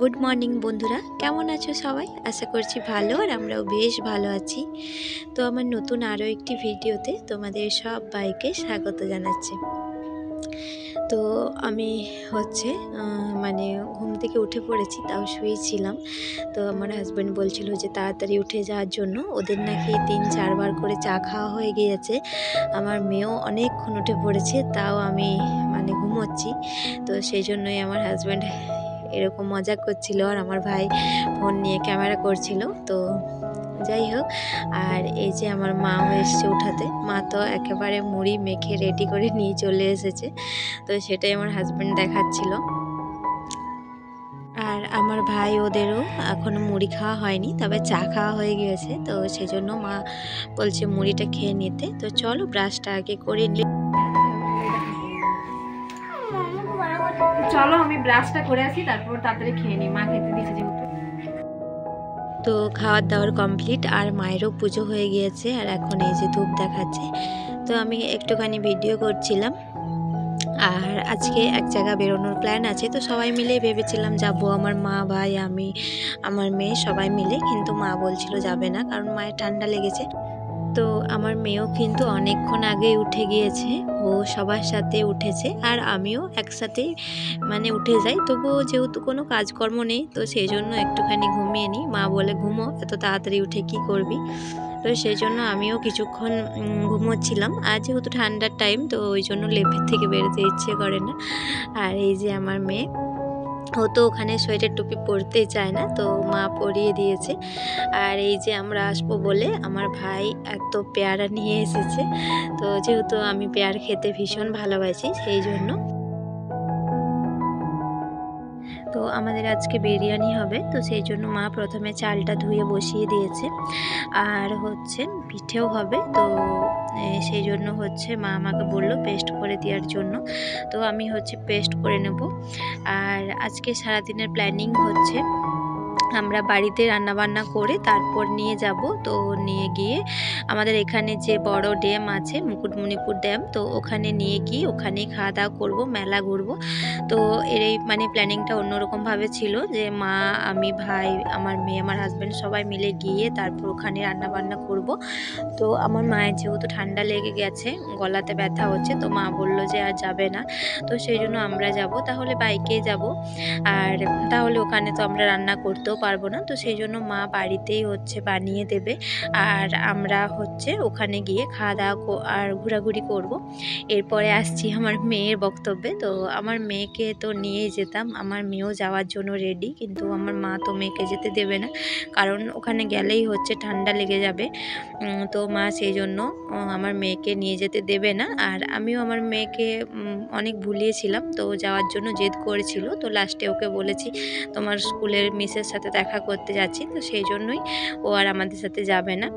Good morning বন্ধুরা, কেমন আছো সবাই? আশা করছি ভালো, আর আমরাও বেশ ভালো আছি। তো আমার নতুন আরও একটি ভিডিওতে তোমাদের সবাইকে স্বাগত জানাচ্ছি। তো আমি হচ্ছে মানে ঘুম থেকে উঠে পড়েছি, তাও শুয়েছিলাম। তো আমার হাজব্যান্ড বলছিল যে তাড়াতাড়ি উঠে যাওয়ার জন্য, ওদের নাকি 3-4 বার করে চা খাওয়া হয়ে গিয়েছে। আমার মেয়েও অনেকক্ষণ উঠে পড়েছে, তাও আমি ঘুমোচ্ছি। তো সেই জন্যই আমার হাজব্যান্ড এরকম মজা করছিল, আর আমার ভাই ফোন নিয়ে ক্যামেরা করছিল। তো যাই হোক, আর এই যে আমার মাও এসছে উঠাতে। মা তো একেবারে মুড়ি মেখে রেডি করে নিয়ে চলে এসেছে, তো সেটাই আমার হাজব্যান্ড দেখাচ্ছিল। আর আমার ভাই ওদেরও এখনও মুড়ি খাওয়া হয়নি, তবে চা খাওয়া হয়ে গিয়েছে। তো সেজন্য মা বলছে মুড়িটা খেয়ে নিতে। তো চলো ব্রাশটা আগে করে নিই। চলো আমি ব্রাশটা করে আসি, তারপর তাড়াতাড়ি খেয়ে নিই, মা খেতে দিয়েছে যেহেতু। তো খাওয়ার দাওয়ার কমপ্লিট, আর মায়েরও পুজো হয়ে গিয়েছে, আর এখন এই যে ধূপ দেখাচ্ছে। তো আমি একটুখানি ভিডিও করছিলাম। আর আজকে এক জায়গা বেরোনোর প্ল্যান আছে, তো সবাই মিলে ভেবেছিলাম যাব, আমার মা, ভাই, আমি, আমার মেয়ে সবাই মিলে। কিন্তু মা বলছিল যাবে না, কারণ মায়ের ঠান্ডা লেগেছে। তো আমার মেয়েও কিন্তু অনেকক্ষণ আগেই উঠে গিয়েছে, ও সবার সাথে উঠেছে, আর আমিও একসাথেই উঠে যাই। তবুও যেহেতু কোনো কাজকর্ম নেই, তো সেই জন্য একটুখানি ঘুমিয়ে নিই। মা বলে ঘুমো, এত তাড়াতাড়ি উঠে কি করবি। তো সেই জন্য আমিও কিছুক্ষণ ঘুমোচ্ছিলাম। আর যেহেতু ঠান্ডার টাইম, তো ওই জন্য লেপের থেকে বেরোতে ইচ্ছে করে না। আর এই যে আমার মেয়ে, ও তো ওখানে সোয়েটার টুপি পরতেই চায় না, তো মা পরিয়ে দিয়েছে। আর এই যে আমরা আসবো বলে আমার ভাই এত পেয়ারা নিয়ে এসেছে। তো যেহেতু আমি পেয়ারা খেতে ভীষণ ভালোবাসি, সেই জন্য। তো আমাদের আজকে বিরিয়ানি হবে, তো সেই জন্য মা প্রথমে চালটা ধুয়ে বসিয়ে দিয়েছে। আর হচ্ছে পিঠেও হবে, তো সেই জন্য হচ্ছে মা আমাকে বলল পেস্ট করে দেওয়ার জন্য। তো আমি হচ্ছে পেস্ট করে নেব। আর আজকে সারাদিনের প্ল্যানিং হচ্ছে আমরা বাড়িতে রান্নাবান্না করে তারপর নিয়ে যাব। তো নিয়ে গিয়ে আমাদের এখানে যে বড় ড্যাম আছে, মুকুটমণিপুর ড্যাম, তো ওখানে নিয়ে গিয়ে ওখানেই খাওয়া দাওয়া করবো, মেলা ঘুরবো। তো এর এই প্ল্যানিংটা অন্যরকমভাবে ছিল, যে মা, আমি, ভাই, আমার মেয়ে, আমার হাজব্যান্ড সবাই মিলে গিয়ে তারপর ওখানে রান্নাবান্না করব। তো আমার মায়ের যেহেতু ঠান্ডা লেগে গেছে, গলাতে ব্যথা হচ্ছে, তো মা বলল যে আর যাবে না। তো সেই জন্য আমরা যাব, তাহলে বাইকেই যাব। আর তাহলে ওখানে তো আমরা রান্না করতেও পারবো না, তো সেই জন্য মা বাড়িতেই হচ্ছে বানিয়ে দেবে। আর আমরা হচ্ছে ওখানে গিয়ে খাওয়া দাওয়া আর ঘোরাঘুরি করব। এরপরে আসছি আমার মেয়ের বক্তব্যে। তো আমার মেয়েকে তো নিয়েই যেতাম, আমার মেয়েও যাওয়ার জন্য রেডি, কিন্তু আমার মা তো মেয়েকে যেতে দেবে না, কারণ ওখানে গেলেই হচ্ছে ঠান্ডা লেগে যাবে। তো মা সেই জন্য আমার মেয়েকে নিয়ে যেতে দেবে না। আর আমিও আমার মেয়েকে অনেক ভুলিয়েছিলাম, তো যাওয়ার জন্য জেদ করেছিল। তো লাস্টে ওকে বলেছি তোমার স্কুলের মিসের সাথে দেখা করতে যাচ্ছি, তো সেই জন্যই ও আর আমাদের সাথে যাবে না।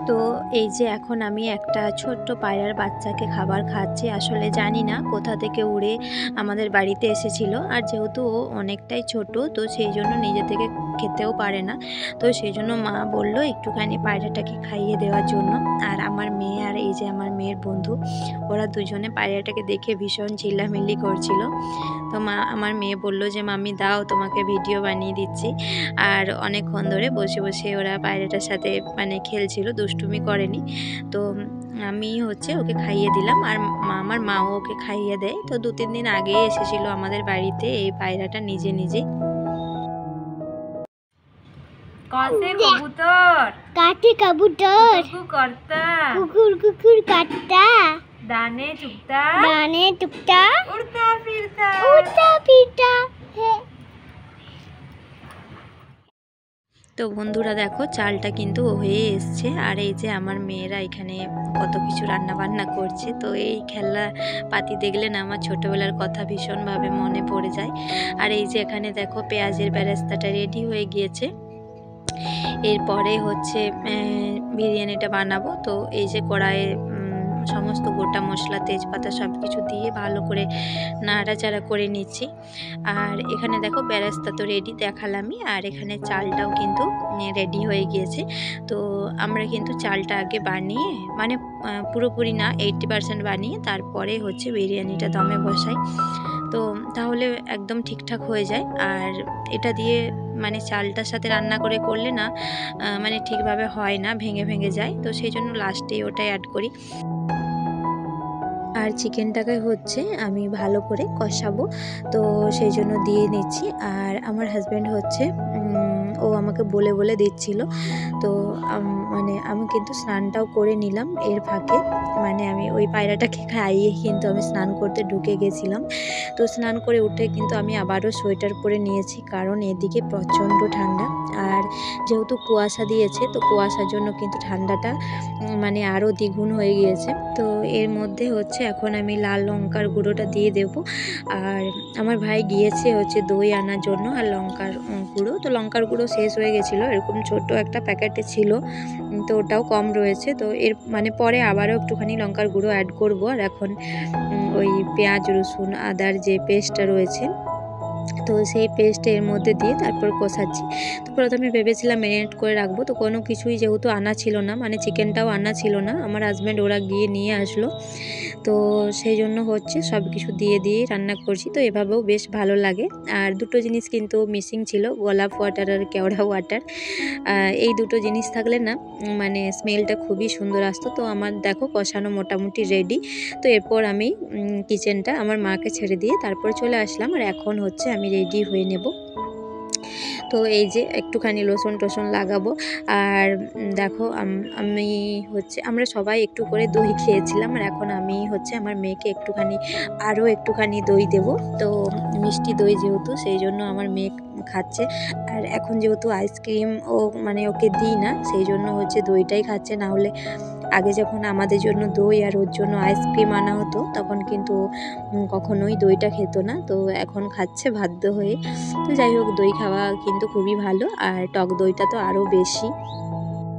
তো এই যে এখন আমি একটা ছোট্ট পায়রার বাচ্চাকে খাবার খাচ্ছি। আসলে জানি না কোথা থেকে উড়ে আমাদের বাড়িতে এসেছিল, আর যেহেতু ও অনেকটাই ছোট, তো সেই জন্য নিজে থেকে খেতেও পারে না। তো সেই জন্য মা বলল একটুখানি পায়রাটাকে খাইয়ে দেওয়ার জন্য। আর আমার মেয়ে আর এই যে আমার মেয়ের বন্ধু, ওরা দুজনে পায়রাটাকে দেখে ভীষণ চিল্লামিল্লি করছিল। তো আমার মেয়ে বলল যে মাম্মি দাও, তোমাকে ভিডিও বানিয়ে দিচ্ছি। আর অনেকক্ষণ ধরে বসে বসে ওরা পায়রাটার সাথে খেলছিল, দুষ্টুমি করেনি। তো আমি হচ্ছে ওকে খাইয়ে দিলাম, আর আমার মাও ওকে খাইয়ে দেয়। তো 2-3 দিন আগেই এসেছিল আমাদের বাড়িতে এই পায়রাটা নিজে নিজে। কসে কবুতর, কাঠে কবুতর, কুকু করতা, কুকুর কুকুর কাটতা, দানে চুগতা, দানে টুকতা, উড়তা ফিরতা, উড়তা ফিরতা। তো বন্ধুরা দেখো, চালটা কিন্তু হয়ে এসছে। আর এই যে আমার মেয়েরা এখানে কত কিছু রান্না বান্না করছে। তো এই খেলনা পাতি দেখলে না আমার ছোটোবেলার কথা ভীষণভাবে মনে পড়ে যায়। আর এই যে এখানে দেখো পেঁয়াজের বেরেস্তাটা রেডি হয়ে গিয়েছে। এরপরে হচ্ছে বিরিয়ানিটা বানাবো। তো এই যে কড়াইয়ে সমস্ত গোটা মশলা, তেজপাতা সব কিছু দিয়ে ভালো করে নাড়াচাড়া করে নিচ্ছি। আর এখানে দেখো বেরেস্তা তো রেডি দেখালামই, আর এখানে চালটাও কিন্তু রেডি হয়ে গিয়েছে। তো আমরা কিন্তু চালটা আগে বানিয়ে পুরোপুরি না, 80% বানিয়ে তারপরে হচ্ছে বিরিয়ানিটা দমে বসাই। তো তাহলে একদম ঠিকঠাক হয়ে যায়। আর এটা দিয়ে মানে চালটার সাথে রান্না করলে না মানে ঠিকভাবে হয় না, ভেঙে ভেঙে যায়। তো সেই জন্য লাস্টেই ওটাই অ্যাড করি। আর চিকেনটাকে হচ্ছে আমি ভালো করে কষাবো, তো সেই জন্য দিয়ে নিচ্ছি। আর আমার হাজব্যান্ড হচ্ছে ও আমাকে বলে বলে দিচ্ছিল। তো মানে আমি কিন্তু স্নানটাও করে নিলাম এর ফাঁকে। মানে আমি ওই পায়রাটাকে খাইয়ে কিন্তু আমি স্নান করতে ঢুকে গেছিলাম। তো স্নান করে উঠে কিন্তু আমি আবারও সোয়েটার পরে নিয়েছি, কারণ এদিকে প্রচণ্ড ঠান্ডা। আর যেহেতু কুয়াশা দিয়েছে, তো কুয়াশার জন্য কিন্তু ঠান্ডাটা মানে আরও দ্বিগুণ হয়ে গিয়েছে। তো এর মধ্যে হচ্ছে এখন আমি লাল লঙ্কার গুঁড়োটা দিয়ে দেব। আর আমার ভাই গিয়েছে হচ্ছে দই আনার জন্য আর লঙ্কার গুঁড়ো। তো লঙ্কার গুঁড়ো শেষ হয়ে গেছিলো, এরকম ছোট্ট একটা প্যাকেটে ছিল, তো ওটাও কম রয়েছে। তো এর মানে পরে আবারও একটুখানি লঙ্কার গুঁড়ো অ্যাড করব। আর এখন ওই পেঁয়াজ রসুন আদার যে পেস্টটা রয়েছে, তো সেই পেস্ট এর মধ্যে দিয়ে তারপর কষাচ্ছি। তো প্রথমে ভেবেছিলাম ম্যারিনেট করে রাখবো, তো কোনো কিছুই যেহেতু আনা ছিল না, মানে চিকেনটাও আনা ছিল না, আমার হাজব্যান্ড ওরা গিয়ে নিয়ে আসলো। তো সেই জন্য হচ্ছে সব কিছু দিয়ে রান্না করছি। তো এভাবেও বেশ ভালো লাগে। আর দুটো জিনিস কিন্তু মিসিং ছিল, গোলাপ ওয়াটার আর কেওড়া ওয়াটার। এই দুটো জিনিস থাকলে না মানে স্মেলটা খুবই সুন্দর আসতো। তো আমার দেখো কষানো মোটামুটি রেডি। তো এরপর আমি কিচেনটা আমার মাকে ছেড়ে দিয়ে তারপর চলে আসলাম। আর এখন হচ্ছে আমি রেডি হয়ে নেব। তো এই যে একটুখানি লোশন টোশন লাগাবো। আর দেখো আমি হচ্ছে আমরা সবাই একটু করে দই খেয়েছিলাম। আর এখন আমি হচ্ছে আমার মেয়েকে আরও একটুখানি দই দেব। তো মিষ্টি দই যেহেতু, সেই জন্য আমার মেয়ে খাচ্ছে। আর এখন যেহেতু আইসক্রিম মানে ওকে দিই না, সেই জন্য হচ্ছে দইটাই খাচ্ছে। না হলে আগে যখন আমাদের জন্য দই আর ওর জন্য আইসক্রিম আনা হতো, তখন কিন্তু কখনোই দইটা খেত না। তো এখন খাচ্ছে বাধ্য হয়ে। তো যাই হোক, দই খাওয়া কিন্তু খুবই ভালো, আর টক দইটা তো আরও বেশি।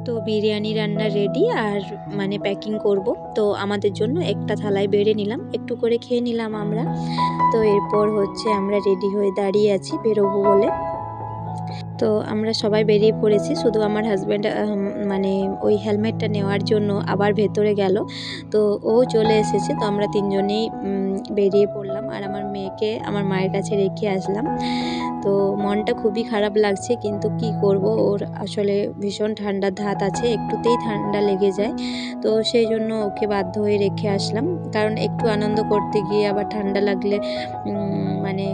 তো বিরিয়ানি রান্না রেডি, আর মানে প্যাকিং করব। তো আমাদের জন্য একটা থালায় বেড়ে নিলাম, একটু করে খেয়ে নিলাম আমরা। তো এরপর হচ্ছে আমরা রেডি হয়ে দাঁড়িয়ে আছি বেরোবো বলে। তো আমরা সবাই বেরিয়ে পড়েছি, শুধু আমার হাজব্যান্ড মানে ওই হেলমেটটা নেওয়ার জন্য আবার ভেতরে গেল। তো ও চলে এসেছে। তো আমরা তিনজনেই বেরিয়ে পড়লাম। আর আমার মেয়েকে আমার মায়ের কাছে রেখে আসলাম। তো মনটা খুবই খারাপ লাগছে, কিন্তু কি করব, ওর আসলে ভীষণ ঠান্ডার ধাত আছে, একটুতেই ঠান্ডা লেগে যায়। তো সেই জন্য ওকে বাধ্য হয়ে রেখে আসলাম, কারণ একটু আনন্দ করতে গিয়ে আবার ঠান্ডা লাগলে মানে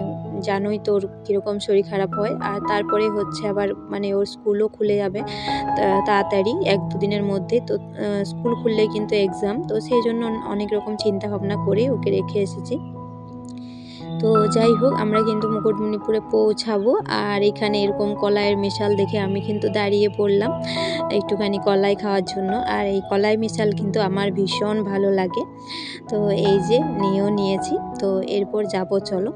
জানোই তো ওর কীরকম শরীর খারাপ হয়। আর তারপরে হচ্ছে আবার মানে ওর স্কুলও খুলে যাবে তাড়াতাড়ি, 1-2 দিনের মধ্যে। তো স্কুল খুললেই কিন্তু এক্সাম, তো সেই জন্য অনেক রকম চিন্তা ভাবনা করে ওকে রেখে এসেছি। তো যাই হোক, আমরা কিন্তু মুকুটমণিপুরে পৌঁছাবো। আর এখানে এরকম কলাইয়ের মিশাল দেখে আমি কিন্তু দাঁড়িয়ে পড়লাম একটুখানি কলাই খাওয়ার জন্য। আর এই কলাই মিশাল কিন্তু আমার ভীষণ ভালো লাগে। তো এই যে নিয়েছি। তো এরপর যাবো, চলো।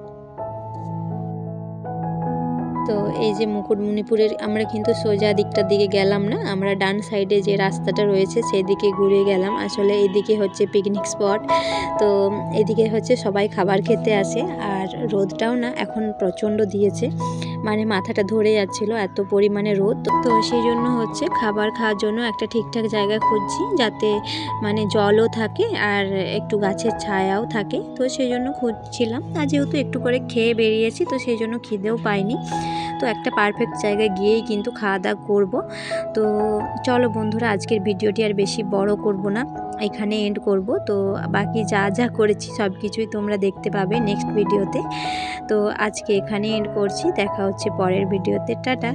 তো এই যে মুকুটমণিপুরের আমরা কিন্তু সোজা দিকটার দিকে গেলাম না, আমরা ডান সাইডে যে রাস্তাটা রয়েছে সেদিকে ঘুরে গেলাম। আসলে এদিকে হচ্ছে পিকনিক স্পট। তো এদিকে হচ্ছে সবাই খাবার খেতে আসে। আর রোদটাও না এখন প্রচণ্ড দিয়েছে, মানে মাথাটা ধরে যাচ্ছিল, এত পরিমাণে রোদ। তো সেই জন্য হচ্ছে খাবার খাওয়ার জন্য একটা ঠিকঠাক জায়গা খুঁজছি, যাতে মানে জলও থাকে আর একটু গাছের ছায়াও থাকে। তো সেই জন্য খুঁজছিলাম। আর যেহেতু একটু করে খেয়ে বেরিয়েছি, তো সেই জন্য খিদেও পাইনি। তো একটা পারফেক্ট জায়গায় গিয়েই কিন্তু খাওয়া দাওয়া করবো। তো চলো বন্ধুরা, আজকের ভিডিওটি আর বেশি বড় করব না, এখানে এন্ড করব। তো বাকি যা যা করেছি সব কিছুই তোমরা দেখতে পাবে নেক্সট ভিডিওতে। তো আজকে এখানে এন্ড করছি, দেখা হচ্ছে পরের ভিডিওতে। টাটা।